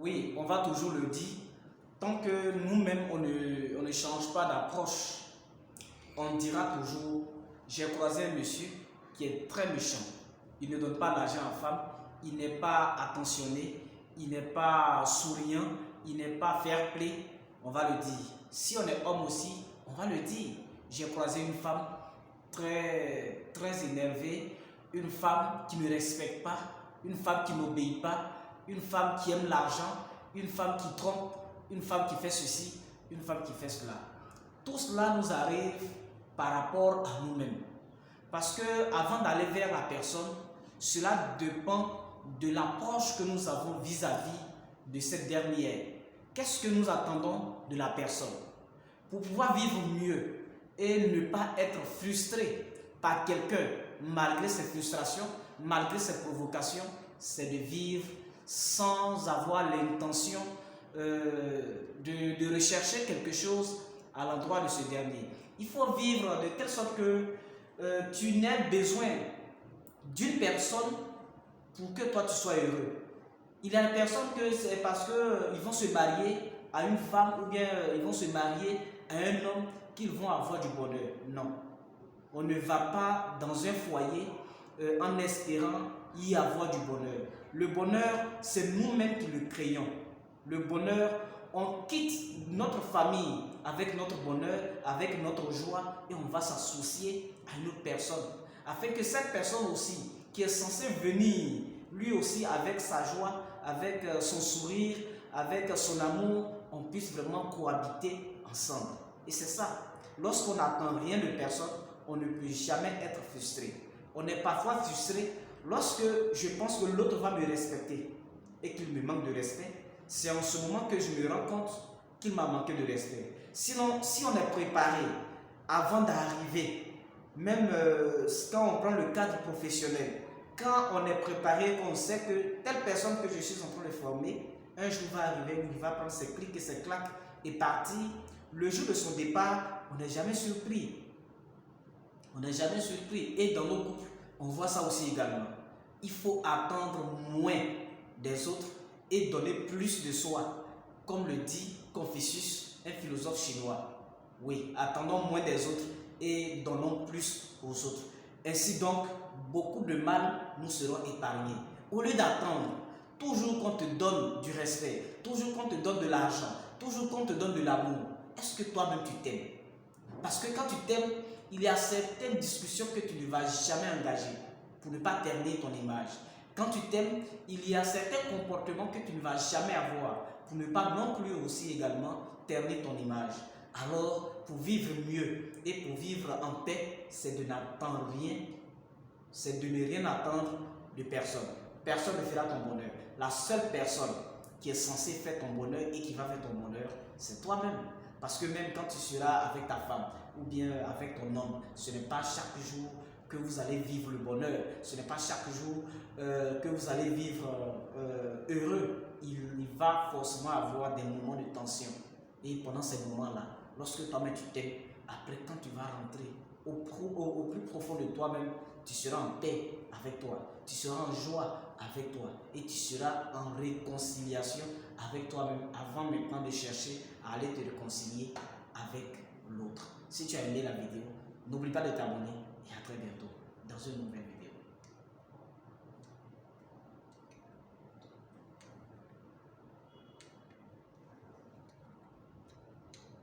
Oui, on va toujours le dire, tant que nous-mêmes on ne change pas d'approche, on dira toujours, j'ai croisé un monsieur qui est très méchant. Il ne donne pas l'argent à femme, il n'est pas attentionné, il n'est pas souriant, il n'est pas fair-play. On va le dire. Si on est homme aussi, on va le dire. J'ai croisé une femme très énervée, une femme qui ne respecte pas, une femme qui n'obéit pas, une femme qui aime l'argent, une femme qui trompe, une femme qui fait ceci, une femme qui fait cela. Tout cela nous arrive par rapport à nous-mêmes. Parce que avant d'aller vers la personne, cela dépend de l'approche que nous avons vis-à-vis de cette dernière. Qu'est-ce que nous attendons de la personne? Pour pouvoir vivre mieux et ne pas être frustré par quelqu'un malgré ses frustrations, malgré ses provocations, c'est de vivre sans avoir l'intention de rechercher quelque chose à l'endroit de ce dernier. Il faut vivre de telle sorte que tu n'aies besoin d'une personne pour que toi tu sois heureux. Il y a des personnes que c'est parce qu'ils vont se marier à une femme ou bien ils vont se marier à un homme qu'ils vont avoir du bonheur. Non. On ne va pas dans un foyer en espérant y avoir du bonheur. Le bonheur, c'est nous-mêmes qui le créons. Le bonheur, on quitte notre famille avec notre bonheur, avec notre joie et on va s'associer à une autre personne. Afin que cette personne aussi, qui est censée venir lui aussi avec sa joie, avec son sourire, avec son amour, on puisse vraiment cohabiter ensemble. Et c'est ça. Lorsqu'on n'attend rien de personne, on ne peut jamais être frustré. On est parfois frustré lorsque je pense que l'autre va me respecter et qu'il me manque de respect. C'est en ce moment que je me rends compte qu'il m'a manqué de respect. Sinon, si on est préparé avant d'arriver, même quand on prend le cadre professionnel, quand on est préparé, qu'on sait que telle personne que je suis en train de former, un jour va arriver où il va prendre ses clics et ses claques et partir. Le jour de son départ, on n'est jamais surpris. On n'est jamais surpris. Et dans nos couples, on voit ça aussi également. Il faut attendre moins des autres et donner plus de soi. Comme le dit Confucius, un philosophe chinois. Oui, attendons moins des autres et donnons plus aux autres. Ainsi donc, beaucoup de mal nous seront épargnés. Au lieu d'attendre, toujours qu'on te donne du respect, toujours qu'on te donne de l'argent, toujours qu'on te donne de l'amour, est-ce que toi-même tu t'aimes? Parce que quand tu t'aimes, il y a certaines discussions que tu ne vas jamais engager pour ne pas terner ton image. Quand tu t'aimes, il y a certains comportements que tu ne vas jamais avoir pour ne pas non plus aussi également terner ton image. Alors, pour vivre mieux et pour vivre en paix, c'est de n'attendre rien, c'est de ne rien attendre de personne. Personne ne fera ton bonheur. La seule personne qui est censée faire ton bonheur et qui va faire ton bonheur, c'est toi-même. Parce que même quand tu seras avec ta femme ou bien avec ton homme, ce n'est pas chaque jour que vous allez vivre le bonheur. Ce n'est pas chaque jour que vous allez vivre heureux. Il va forcément avoir des moments de tension. Et pendant ces moments-là, lorsque toi-même tu t'aimes, après quand tu vas rentrer au plus profond de toi-même, tu seras en paix avec toi. Tu seras en joie avec toi. Et tu seras en réconciliation avec toi-même avant maintenant de chercher à aller te réconcilier avec l'autre. Si tu as aimé la vidéo, n'oublie pas de t'abonner et à très bientôt dans une nouvelle vidéo.